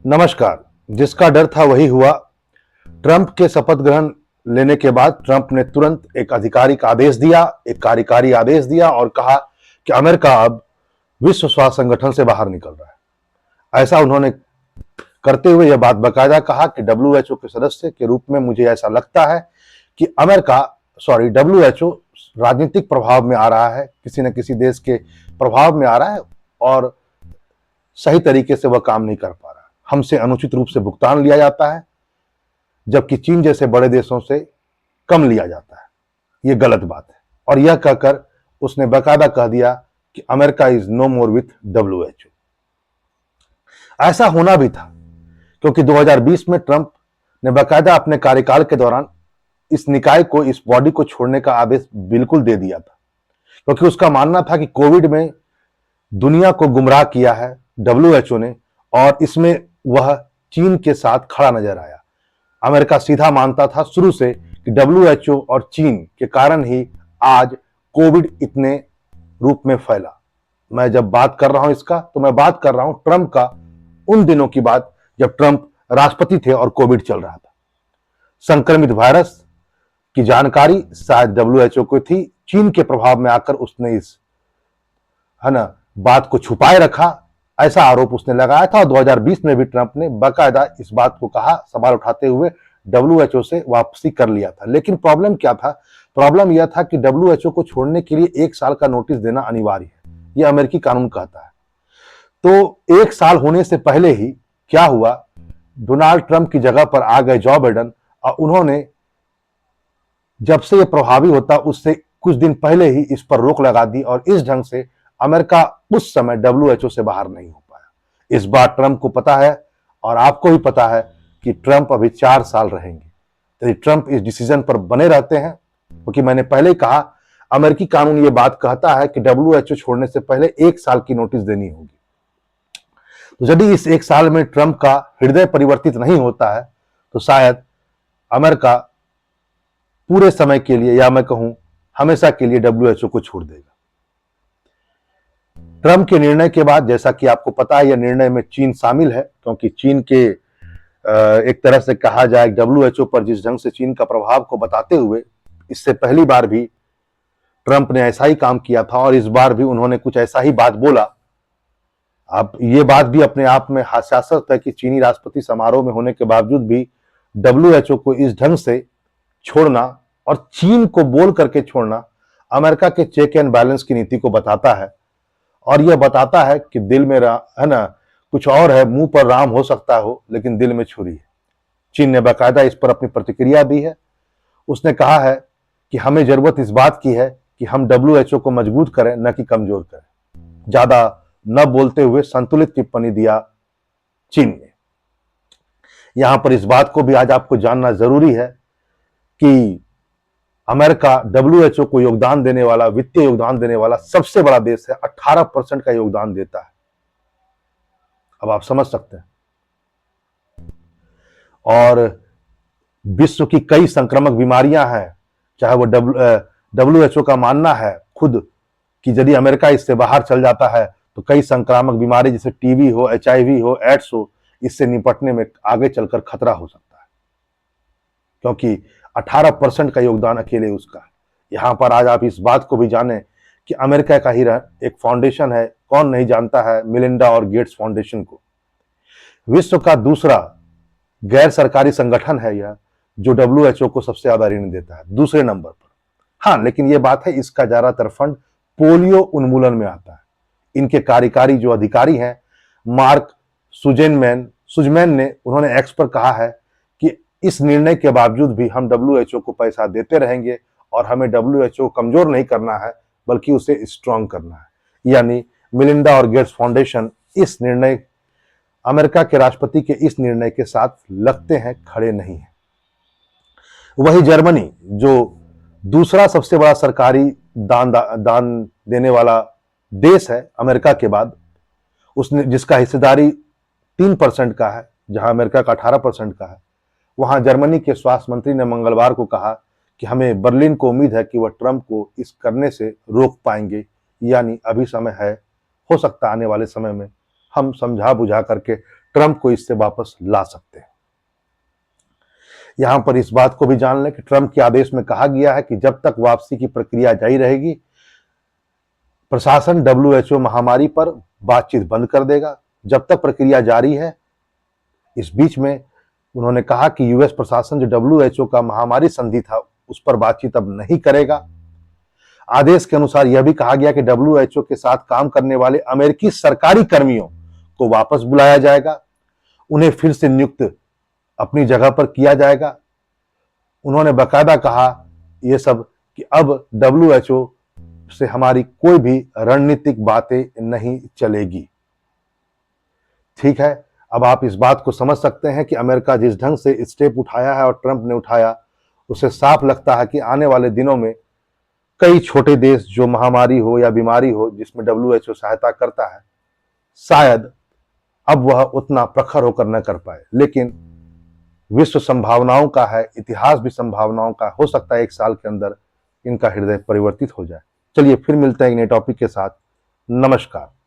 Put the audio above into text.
नमस्कार। जिसका डर था वही हुआ। ट्रंप के शपथ ग्रहण लेने के बाद ट्रंप ने तुरंत एक आधिकारिक आदेश दिया, एक कार्यकारी आदेश दिया और कहा कि अमेरिका अब विश्व स्वास्थ्य संगठन से बाहर निकल रहा है। ऐसा उन्होंने करते हुए यह बात बाकायदा कहा कि डब्ल्यूएचओ के सदस्य के रूप में मुझे ऐसा लगता है कि डब्ल्यूएचओ राजनीतिक प्रभाव में आ रहा है, किसी न किसी देश के प्रभाव में आ रहा है और सही तरीके से वह काम नहीं कर पा रहा। हमसे अनुचित रूप से भुगतान लिया जाता है, जबकि चीन जैसे बड़े देशों से कम लिया जाता है। यह गलत बात है। और यह कहकर उसने बाकायदा कह दिया कि America is no more with WHO. ऐसा होना भी था, क्योंकि 2020 में ट्रंप ने बाकायदा अपने कार्यकाल के दौरान इस निकाय को, इस बॉडी को छोड़ने का आदेश बिल्कुल दे दिया था, क्योंकि उसका मानना था कि कोविड में दुनिया को गुमराह किया है डब्ल्यूएचओ ने और इसमें वह चीन के साथ खड़ा नजर आया। अमेरिका सीधा मानता था शुरू से कि डब्ल्यूएचओ और चीन के कारण ही आज कोविड इतने रूप में फैला। मैं जब बात कर रहा हूं इसका, तो मैं बात कर रहा हूं ट्रंप का, उन दिनों की बात जब ट्रंप राष्ट्रपति थे और कोविड चल रहा था। संक्रमित वायरस की जानकारी शायद डब्ल्यूएचओ को थी, चीन के प्रभाव में आकर उसने इस बात को छुपाए रखा, ऐसा आरोप उसने लगाया था। और 2020 में भी ट्रंप ने बाकायदा इस बात को कहा, सवाल उठाते हुए डब्ल्यूएचओ से वापसी कर लिया था। लेकिन प्रॉब्लम क्या था? प्रॉब्लम यह था कि डब्ल्यूएचओ को छोड़ने के लिए 1 साल का नोटिस देना अनिवार्य है, यह अमेरिकी कानून कहता है। तो 1 साल होने से पहले ही क्या हुआ, डोनाल्ड ट्रंप की जगह पर आ गए जो बाइडेन और उन्होंने जब से यह प्रभावी होता उससे कुछ दिन पहले ही इस पर रोक लगा दी और इस ढंग से अमेरिका उस समय डब्ल्यूएचओ से बाहर नहीं हो पाया। इस बार ट्रंप को पता है और आपको भी पता है कि ट्रंप अभी 4 साल रहेंगे। यदि ट्रंप इस डिसीजन पर बने रहते हैं, क्योंकि मैंने पहले ही कहा अमेरिकी कानून ये बात कहता है कि डब्ल्यूएचओ छोड़ने से पहले 1 साल की नोटिस देनी होगी। तो यदि इस 1 साल में ट्रंप का हृदय परिवर्तित नहीं होता है तो शायद अमेरिका पूरे समय के लिए, या मैं कहूं हमेशा के लिए, डब्ल्यूएचओ को छोड़ देगा। ट्रंप के निर्णय के बाद, जैसा कि आपको पता है, यह निर्णय में चीन शामिल है, क्योंकि चीन के एक तरह से कहा जाए डब्ल्यूएचओ पर जिस ढंग से चीन का प्रभाव को बताते हुए इससे पहली बार भी ट्रंप ने ऐसा ही काम किया था और इस बार भी उन्होंने कुछ ऐसा ही बात बोला। अब ये बात भी अपने आप में हास्यास्पद है कि चीनी राष्ट्रपति समारोह में होने के बावजूद भी डब्ल्यूएचओ को इस ढंग से छोड़ना और चीन को बोल करके छोड़ना अमेरिका के चेक एंड बैलेंस की नीति को बताता है। और यह बताता है कि दिल में कुछ और है, मुंह पर राम हो सकता हो लेकिन दिल में छुरी है। चीन ने बाकायदा इस पर अपनी प्रतिक्रिया दी है। उसने कहा है कि हमें जरूरत इस बात की है कि हम डब्ल्यूएचओ को मजबूत करें, न कि कमजोर करें। ज्यादा न बोलते हुए संतुलित टिप्पणी दिया चीन ने। यहां पर इस बात को भी आज आपको जानना जरूरी है कि अमेरिका डब्ल्यूएचओ को योगदान देने वाला, वित्तीय योगदान देने वाला सबसे बड़ा देश है। 18% का योगदान देता है। अब आप समझ सकते हैं। और विश्व की कई संक्रामक बीमारियां हैं, चाहे वो डब्ल्यूएचओ का मानना है खुद कि यदि अमेरिका इससे बाहर चल जाता है तो कई संक्रामक बीमारी जैसे टीबी हो, एचआईवी हो, एड्स हो, इससे निपटने में आगे चलकर खतरा हो सकता है, क्योंकि 18% का योगदान अकेले उसका है। यहां पर आज आप इस बात को भी जाने कि अमेरिका का ही एक फाउंडेशन है, कौन नहीं जानता है मिलिंडा और गेट्स फाउंडेशन को। विश्व का दूसरा गैर सरकारी संगठन है यह, जो डब्ल्यूएचओ को सबसे ज्यादा ऋण देता है, दूसरे नंबर पर। हाँ, लेकिन यह बात है, इसका ज्यादातर फंड पोलियो उन्मूलन में आता है। इनके कार्यकारी जो अधिकारी हैं, मार्क सुजमैन ने, उन्होंने एक्स पर कहा है कि इस निर्णय के बावजूद भी हम डब्ल्यूएचओ को पैसा देते रहेंगे और हमें डब्ल्यूएचओ कमजोर नहीं करना है बल्कि उसे स्ट्रांग करना है। यानी मिलिंडा और गेट्स फाउंडेशन इस निर्णय, अमेरिका के राष्ट्रपति के इस निर्णय के साथ लगते हैं, खड़े नहीं है। वही जर्मनी, जो दूसरा सबसे बड़ा सरकारी दान देने वाला देश है अमेरिका के बाद, उसने, जिसका हिस्सेदारी 3% का है, जहां अमेरिका का 18% का है, वहां जर्मनी के स्वास्थ्य मंत्री ने मंगलवार को कहा कि हमें बर्लिन को उम्मीद है कि वह ट्रंप को इस करने से रोक पाएंगे। यानी अभी समय है, हो सकता है आने वाले समय में हम समझा बुझा करके ट्रंप को इससे वापस ला सकते हैं। यहां पर इस बात को भी जान लें कि ट्रंप के आदेश में कहा गया है कि जब तक वापसी की प्रक्रिया जारी रहेगी, प्रशासन WHO महामारी पर बातचीत बंद कर देगा। जब तक प्रक्रिया जारी है, इस बीच में उन्होंने कहा कि यूएस प्रशासन जो WHO का महामारी संधि था उस पर बातचीत अब नहीं करेगा। आदेश के अनुसार यह भी कहा गया कि WHO के साथ काम करने वाले अमेरिकी सरकारी कर्मियों को वापस बुलाया जाएगा, उन्हें फिर से नियुक्त अपनी जगह पर किया जाएगा। उन्होंने बाकायदा कहा यह सब कि अब WHO से हमारी कोई भी रणनीतिक बातें नहीं चलेगी। ठीक है, अब आप इस बात को समझ सकते हैं कि अमेरिका जिस ढंग से स्टेप उठाया है और ट्रंप ने उठाया, उसे साफ लगता है कि आने वाले दिनों में कई छोटे देश जो महामारी हो या बीमारी हो जिसमें WHO सहायता करता है, शायद अब वह उतना प्रखर होकर न कर पाए। लेकिन विश्व संभावनाओं का है, इतिहास भी संभावनाओं का, हो सकता है 1 साल के अंदर इनका हृदय परिवर्तित हो जाए। चलिए फिर मिलते हैं एक नए टॉपिक के साथ। नमस्कार।